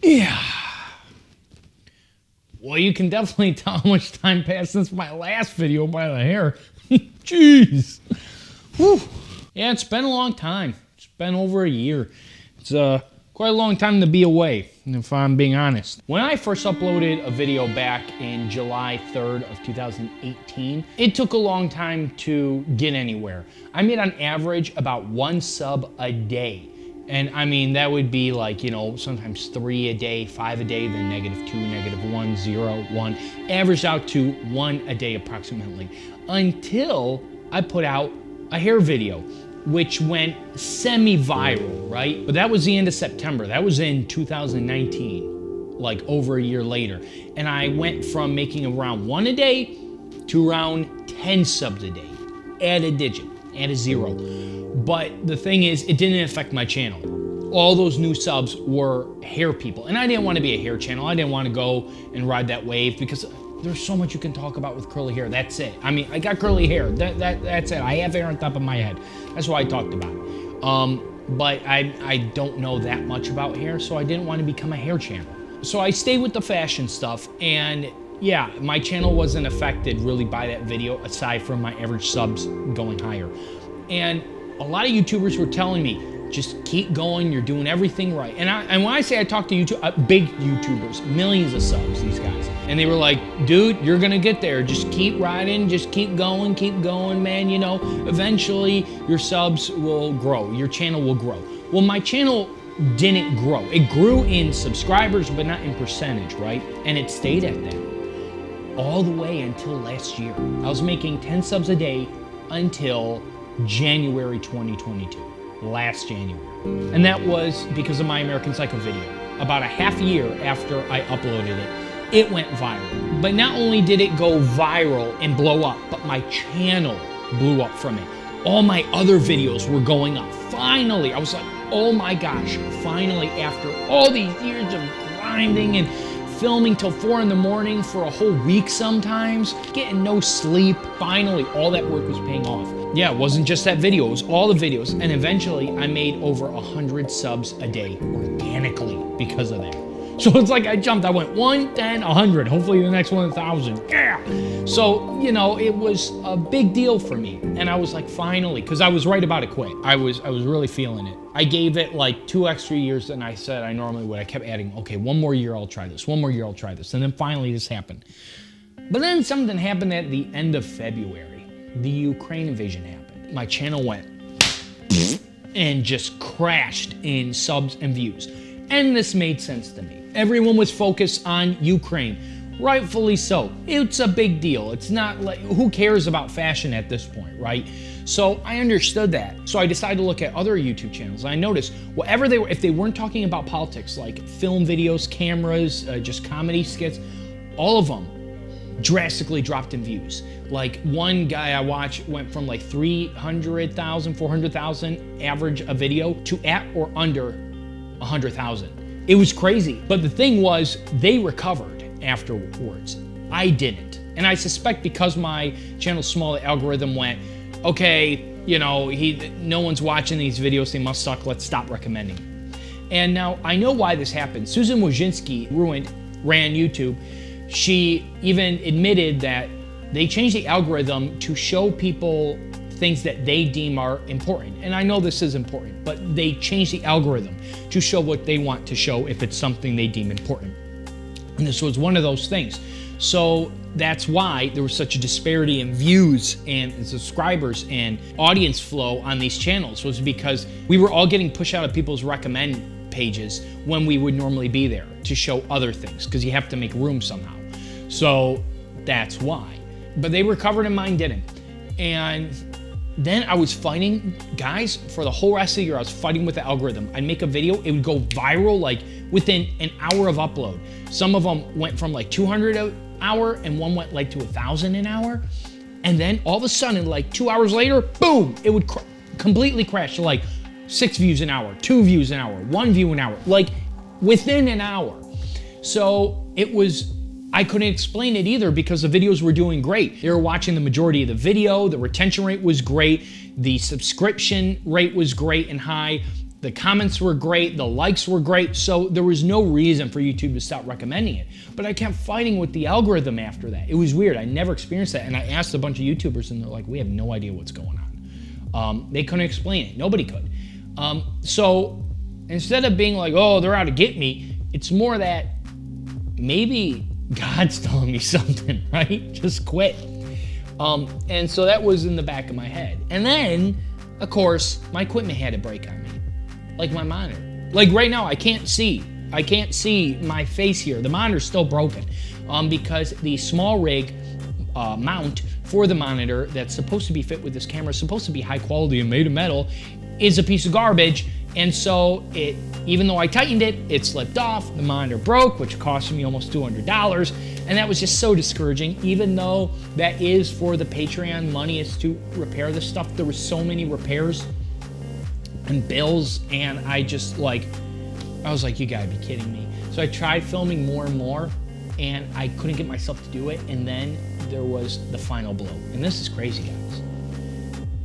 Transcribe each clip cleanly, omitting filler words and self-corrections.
Yeah. Well, you can definitely tell how much time passed since my last video by the hair. Jeez. Whew. Yeah, it's been a long time. It's been over a year. It's quite a long time to be away, if I'm being honest. When I first uploaded a video back in July 3rd of 2018, it took a long time to get anywhere. I made on average about 1 sub a day. And I mean, that would be like, you know, sometimes 3 a day, 5 a day, then -2, -1, 0, 1, averaged out to 1 a day approximately, until I put out a hair video, which went semi-viral, right? But that was the end of September. That was in 2019, like over a year later. And I went from making around 1 a day to around 10 subs a day. Add a digit, add a 0. But the thing is, it didn't affect my channel. All those new subs were hair people. And I didn't want to be a hair channel. I didn't want to go and ride that wave because there's so much you can talk about with curly hair. That's it. I mean, I got curly hair. That's it. I have hair on top of my head. That's what I talked about. But I don't know that much about hair, so I didn't want to become a hair channel. So I stayed with the fashion stuff, and yeah, my channel wasn't affected really by that video, aside from my average subs going higher. And a lot of YouTubers were telling me, just keep going, you're doing everything right. And when I say I talk to YouTube, big YouTubers, millions of subs, these guys. And they were like, dude, you're gonna get there. Just keep riding, just keep going, man. You know, eventually your subs will grow, your channel will grow. Well, my channel didn't grow. It grew in subscribers, but not in percentage, right? And it stayed at that all the way until last year. I was making 10 subs a day until January 2022, last January. And that was because of my American Psycho video. About a half year after I uploaded it, it went viral. But not only did it go viral and blow up, but my channel blew up from it. All my other videos were going up. Finally, I was like, oh my gosh, finally, after all these years of grinding and filming till 4 in the morning for a whole week sometimes, getting no sleep, finally all that work was paying off. Yeah, it wasn't just that video, it was all the videos, and eventually I made over 100 subs a day organically because of that. So it's like I jumped, I went 1, 10, 100, hopefully the next one 1,000, yeah! So, you know, it was a big deal for me, and I was like, finally, because I was right about to quit. I was really feeling it. I gave it like 2 extra years than I said I normally would. I kept adding, okay, 1 more year I'll try this, 1 more year I'll try this, and then finally this happened. But then something happened at the end of February. The Ukraine invasion happened. My channel went and just crashed in subs and views. And this made sense to me. Everyone was focused on Ukraine, rightfully so. It's a big deal. It's not like, who cares about fashion at this point, right? So I understood that. So I decided to look at other YouTube channels. I noticed whatever they were, if they weren't talking about politics, like film videos, cameras, just comedy skits, all of them drastically dropped in views. Like one guy I watched went from like 300,000, 400,000 average a video to at or under 100,000. It was crazy. But the thing was, they recovered afterwards. I didn't. And I suspect because my channel's small, the algorithm went, okay, you know, no one's watching these videos, they must suck, let's stop recommending. And now I know why this happened. Susan Wojcicki ran YouTube. She even admitted that they changed the algorithm to show people things that they deem are important. And I know this is important, but they changed the algorithm to show what they want to show if it's something they deem important. And this was one of those things. So that's why there was such a disparity in views and subscribers and audience flow on these channels, was because we were all getting pushed out of people's recommend pages when we would normally be there to show other things, because you have to make room somehow. So that's why. But they recovered and mine didn't. And then I was fighting, guys, for the whole rest of the year, I was fighting with the algorithm. I'd make a video, it would go viral like within an hour of upload. Some of them went from like 200 an hour and one went like to 1,000 an hour. And then all of a sudden, like 2 hours later, boom, it would completely crash to like 6 views an hour, 2 views an hour, 1 view an hour, like within an hour. So it was, I couldn't explain it either because the videos were doing great. They were watching the majority of the video, the retention rate was great, the subscription rate was great and high, The comments were great, the likes were great, so there was no reason for YouTube to stop recommending it. But I kept fighting with the algorithm after that. It was weird. I never experienced that. And I asked a bunch of YouTubers, and they're like, we have no idea what's going on. They couldn't explain it. Nobody could. So instead of being like, oh, they're out to get me, it's more that maybe God's telling me something, right? Just quit. And so that was in the back of my head. And then, of course, my equipment had to break on me. Like my monitor. Like right now, I can't see my face here. The monitor's still broken because the small rig mount for the monitor that's supposed to be fit with this camera, supposed to be high quality and made of metal, is a piece of garbage. And so even though I tightened it, it slipped off, the monitor broke, which cost me almost $200. And that was just so discouraging, even though that is for the Patreon money is to repair this stuff. There were so many repairs and bills, and I was like, you gotta be kidding me. So I tried filming more and more, and I couldn't get myself to do it. And then there was the final blow. And this is crazy, guys.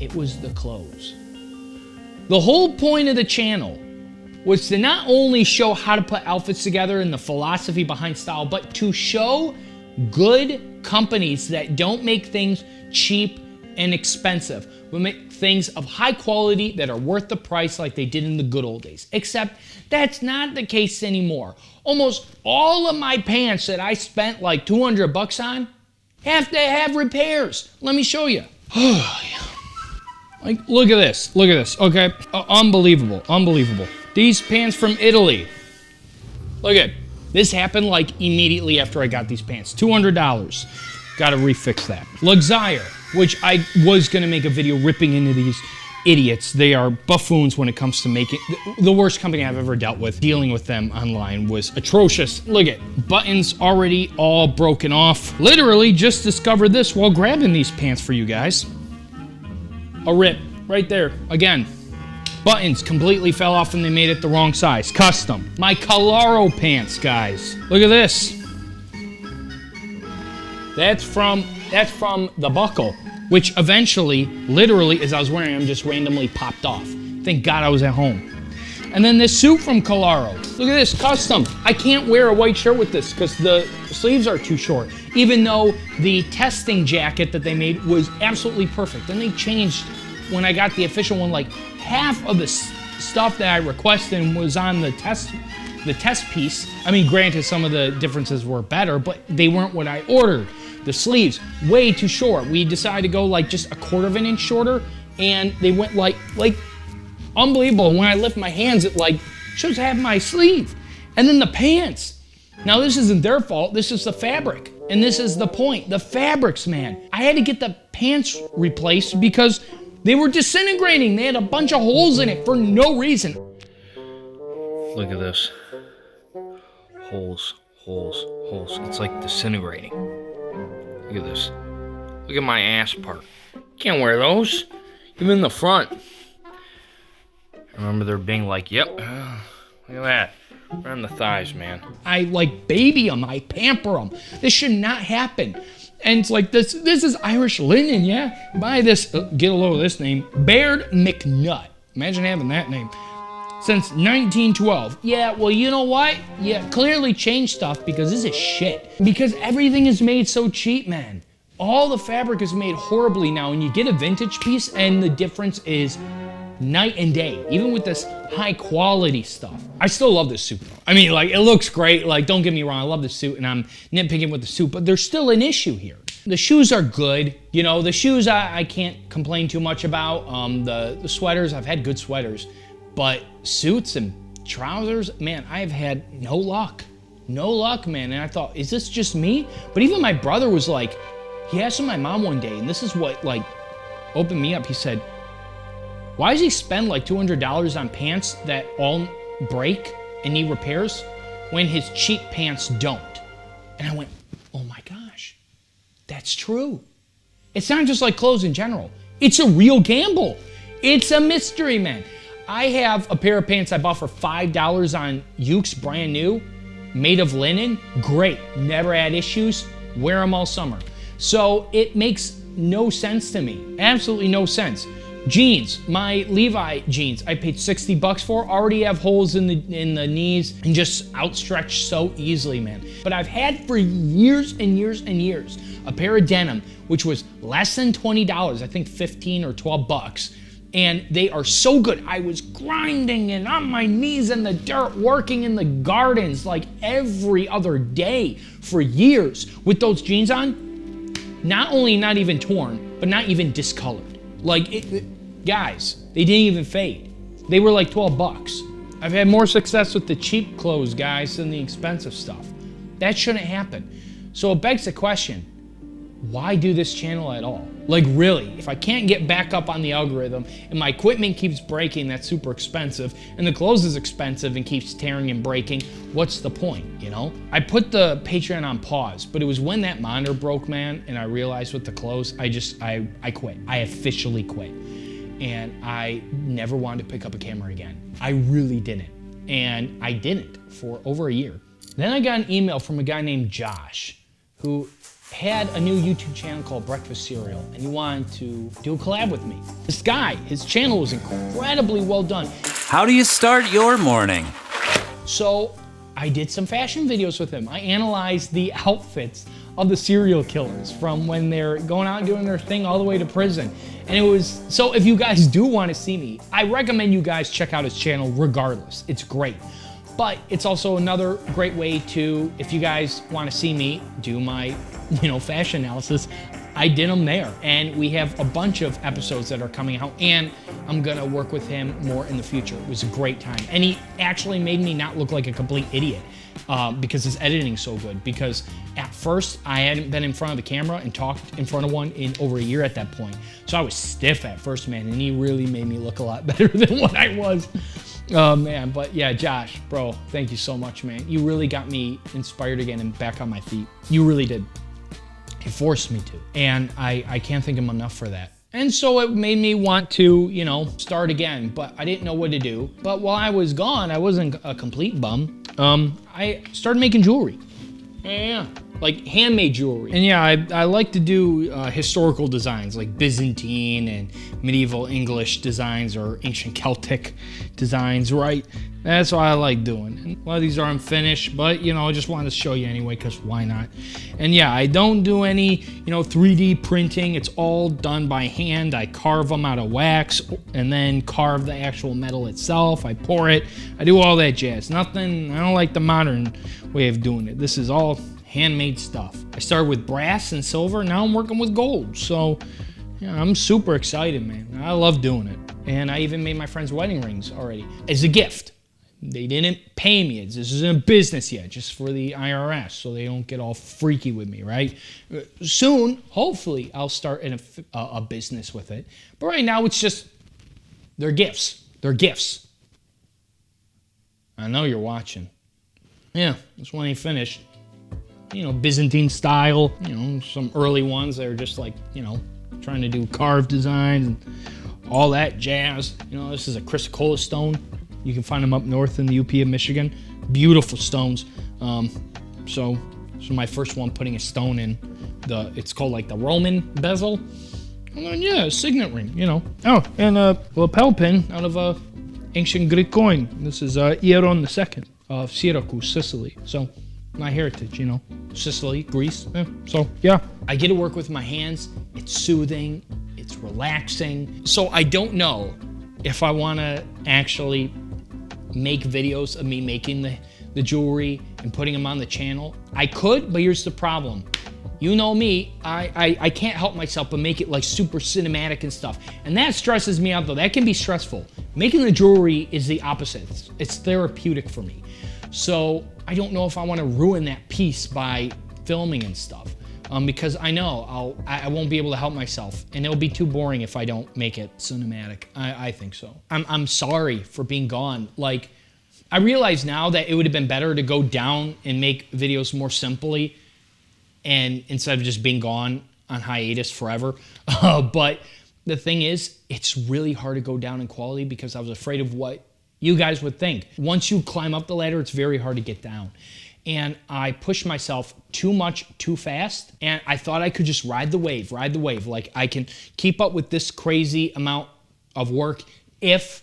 It was the clothes. The whole point of the channel was to not only show how to put outfits together and the philosophy behind style, but to show good companies that don't make things cheap and expensive, but make things of high quality that are worth the price like they did in the good old days. Except that's not the case anymore. Almost all of my pants that I spent like $200 on have to have repairs. Let me show you. Like, look at this, okay? Unbelievable. These pants from Italy. Look at, this happened like immediately after I got these pants. $200, gotta refix that. Luxire, which I was gonna make a video ripping into these idiots. They are buffoons when it comes to making, the worst company I've ever dealt with. Dealing with them online was atrocious. Look at, buttons already all broken off. Literally just discovered this while grabbing these pants for you guys. A rip, right there, again. Buttons completely fell off and they made it the wrong size. Custom. My Calaro pants, guys. Look at this. That's from the buckle, which eventually, literally, as I was wearing them, just randomly popped off. Thank God I was at home. And then this suit from Calaro. Look at this, custom. I can't wear a white shirt with this because the sleeves are too short, even though the testing jacket that they made was absolutely perfect. And they changed, when I got the official one, like half of the stuff that I requested was on the test piece. I mean, granted, some of the differences were better, but they weren't what I ordered. The sleeves, way too short. We decided to go like just a quarter of an inch shorter, and they went like unbelievable. When I lift my hands, it like shows half my sleeve. And then the pants. Now this isn't their fault, this is the fabric. And this is the point, the fabrics, man. I had to get the pants replaced because they were disintegrating. They had a bunch of holes in it for no reason. Look at this. Holes. It's like disintegrating. Look at this. Look at my ass part. Can't wear those. Even the front. I remember there being like, yep, look at that. Around the thighs, man. I like baby them, I pamper them. This should not happen. And it's like, this is Irish linen, yeah? Buy this, get a load of this name, Baird McNutt. Imagine having that name. Since 1912. Yeah, well, you know what? Yeah, clearly changed stuff because this is shit. Because everything is made so cheap, man. All the fabric is made horribly now, and you get a vintage piece, and the difference is night and day, even with this high quality stuff. I still love this suit though. I mean, like, it looks great. Like, don't get me wrong, I love the suit and I'm nitpicking with the suit, but there's still an issue here. The shoes are good. You know, the shoes I can't complain too much about. The sweaters, I've had good sweaters, but suits and trousers, man, I've had no luck. No luck, man. And I thought, is this just me? But even my brother was like, he asked my mom one day, and this is what like opened me up. He said, why does he spend like $200 on pants that all break and need repairs when his cheap pants don't? And I went, oh my gosh, that's true. It's not just like clothes in general. It's a real gamble. It's a mystery, man. I have a pair of pants I bought for $5 on Yuke's, brand new, made of linen. Great, never had issues, wear them all summer. So it makes no sense to me, absolutely no sense. Jeans, my Levi jeans, I paid 60 bucks for, already have holes in the knees and just outstretched so easily, man. But I've had for years and years and years a pair of denim, which was less than $20, I think 15 or 12 bucks. And they are so good. I was grinding and on my knees in the dirt, working in the gardens like every other day for years with those jeans on. Not only not even torn, but not even discolored. Like, guys, they didn't even fade. They were like 12 bucks. I've had more success with the cheap clothes, guys, than the expensive stuff. That shouldn't happen. So it begs the question, why do this channel at all? Like, really, if I can't get back up on the algorithm and my equipment keeps breaking, that's super expensive, and the clothes is expensive and keeps tearing and breaking, what's the point, you know? I put the Patreon on pause, but it was when that monitor broke, man, and I realized with the clothes, I quit. I officially quit. And I never wanted to pick up a camera again. I really didn't. And I didn't for over a year. Then I got an email from a guy named Josh, who had a new YouTube channel called Breakfast Cereal, and he wanted to do a collab with me. This guy, his channel was incredibly well done. How do you start your morning? So I did some fashion videos with him. I analyzed the outfits of the serial killers from when they're going out and doing their thing all the way to prison. And it was, so if you guys do want to see me, I recommend you guys check out his channel regardless. It's great. But it's also another great way to, if you guys want to see me do my, fashion analysis, I did them there. And we have a bunch of episodes that are coming out, and I'm gonna work with him more in the future. It was a great time. And he actually made me not look like a complete idiot because his editing's so good. Because at first, I hadn't been in front of the camera and talked in front of one in over a year at that point. So I was stiff at first, man, and he really made me look a lot better than what I was. Oh man, but yeah, Josh, bro, thank you so much, man. You really got me inspired again and back on my feet. You really did. It forced me to, and I can't thank him enough for that. And so it made me want to, start again, but I didn't know what to do. But while I was gone, I wasn't a complete bum. I started making jewelry. Yeah, like handmade jewelry. And yeah, I like to do historical designs, like Byzantine and medieval English designs or ancient Celtic designs, right? That's what I like doing. And a lot of these are unfinished, but I just wanted to show you anyway, because why not? And yeah, I don't do any, 3D printing. It's all done by hand. I carve them out of wax and then carve the actual metal itself. I pour it. I do all that jazz. Nothing, I don't like the modern way of doing it. This is all handmade stuff. I started with brass and silver. Now I'm working with gold. So yeah, I'm super excited, man. I love doing it. And I even made my friends wedding rings already as a gift. They didn't pay me. This isn't a business yet, just for the IRS, so they don't get all freaky with me, right? Soon, hopefully, I'll start a business with it. But right now, it's just, they're gifts. They're gifts. I know you're watching. Yeah, this one ain't finished. Byzantine style, some early ones that are just like, trying to do carved designs and all that jazz. This is a chrysocolla stone. You can find them up north in the UP of Michigan. Beautiful stones. So my first one, putting a stone in it's called like the Roman bezel. And then yeah, a signet ring, Oh, and a lapel pin out of a ancient Greek coin. This is Hieron II of Syracuse, Sicily. So my heritage, Sicily, Greece. So yeah, I get to work with my hands. It's soothing. It's relaxing. So I don't know if I want to actually make videos of me making the jewelry and putting them on the channel. I could, but here's the problem. You know me, I can't help myself but make it like super cinematic and stuff. And that stresses me out though. That can be stressful. Making the jewelry is the opposite. It's therapeutic for me. So I don't know if I want to ruin that piece by filming and stuff. Because I know I won't be able to help myself, and it'll be too boring if I don't make it cinematic. I think so. I'm sorry for being gone. Like, I realize now that it would have been better to go down and make videos more simply, and instead of just being gone on hiatus forever. But the thing is, it's really hard to go down in quality because I was afraid of what you guys would think. Once you climb up the ladder, it's very hard to get down. And I pushed myself too much, too fast, and I thought I could just ride the wave. Like, I can keep up with this crazy amount of work if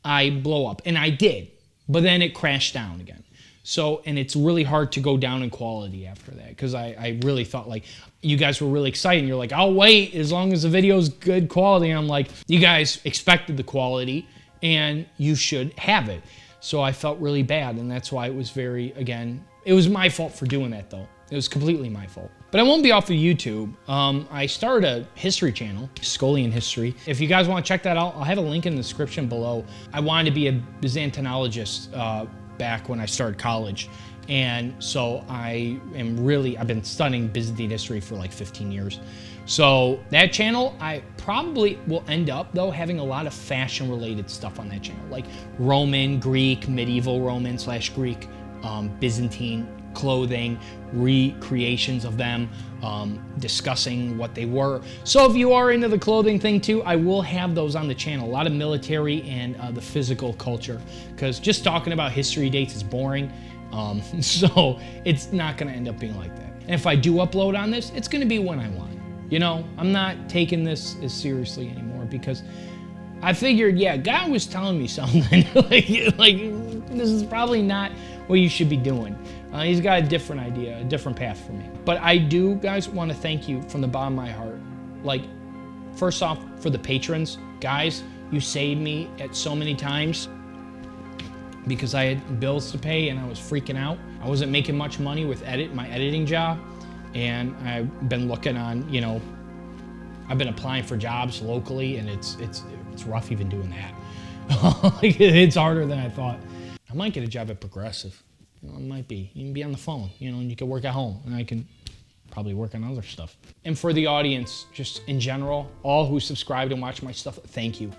I blow up. And I did, but then it crashed down again. So, and it's really hard to go down in quality after that, because I really thought, like, you guys were really excited. And you're like, I'll wait as long as the video's good quality. And I'm like, you guys expected the quality and you should have it. So I felt really bad, and that's why it was again, it was my fault for doing that though. It was completely my fault. But I won't be off of YouTube. I started a history channel, Scullion History. If you guys want to check that out, I'll have a link in the description below. I wanted to be a Byzantinologist back when I started college. And so I've been studying Byzantine history for like 15 years. So that channel, I probably will end up though having a lot of fashion related stuff on that channel, like Roman, Greek, medieval Roman / Greek, Byzantine clothing, recreations of them, discussing what they were. So if you are into the clothing thing too, I will have those on the channel. A lot of military and the physical culture, because just talking about history dates is boring. So it's not gonna end up being like that. And if I do upload on this, it's gonna be when I want. You know, I'm not taking this as seriously anymore, because I figured, yeah, God was telling me something. like this is probably not what you should be doing. He's got a different idea, a different path for me. But I do, guys, want to thank you from the bottom of my heart. Like, first off, for the patrons. Guys, you saved me at so many times because I had bills to pay and I was freaking out. I wasn't making much money with my editing job. And I've been looking on, you know, I've been applying for jobs locally, and it's rough even doing that. Like, it's harder than I thought. I might get a job at Progressive. You know, it might be. You can be on the phone, you know, and you can work at home, and I can probably work on other stuff. And for the audience, just in general, all who subscribed and watch my stuff, thank you.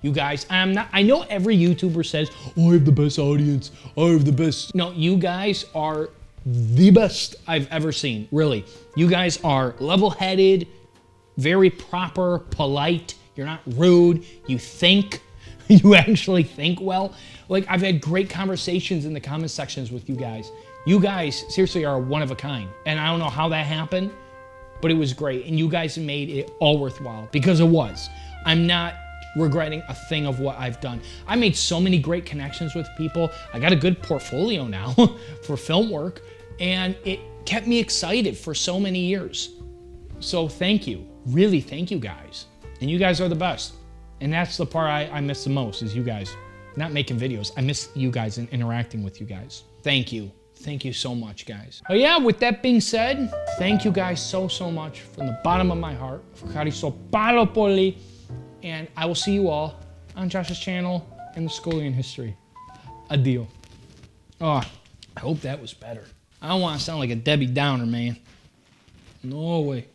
You guys, I know every YouTuber says, oh, I have the best audience, I have the best. No, you guys are the best I've ever seen, really. You guys are level-headed, very proper, polite. You're not rude. You think. You actually think well. Like, I've had great conversations in the comment sections with you guys. You guys seriously are one of a kind. And I don't know how that happened, but it was great. And you guys made it all worthwhile, because it was. I'm not regretting a thing of what I've done. I made so many great connections with people. I got a good portfolio now for film work, and it kept me excited for so many years. So thank you. Really, thank you guys. And you guys are the best. And that's the part I miss the most, is you guys. Not making videos. I miss you guys and interacting with you guys. Thank you. Thank you so much, guys. Oh yeah, with that being said, thank you guys so much from the bottom of my heart. And I will see you all on Josh's channel and the Scullion History. Adio. Oh, I hope that was better. I don't want to sound like a Debbie Downer, man. No way.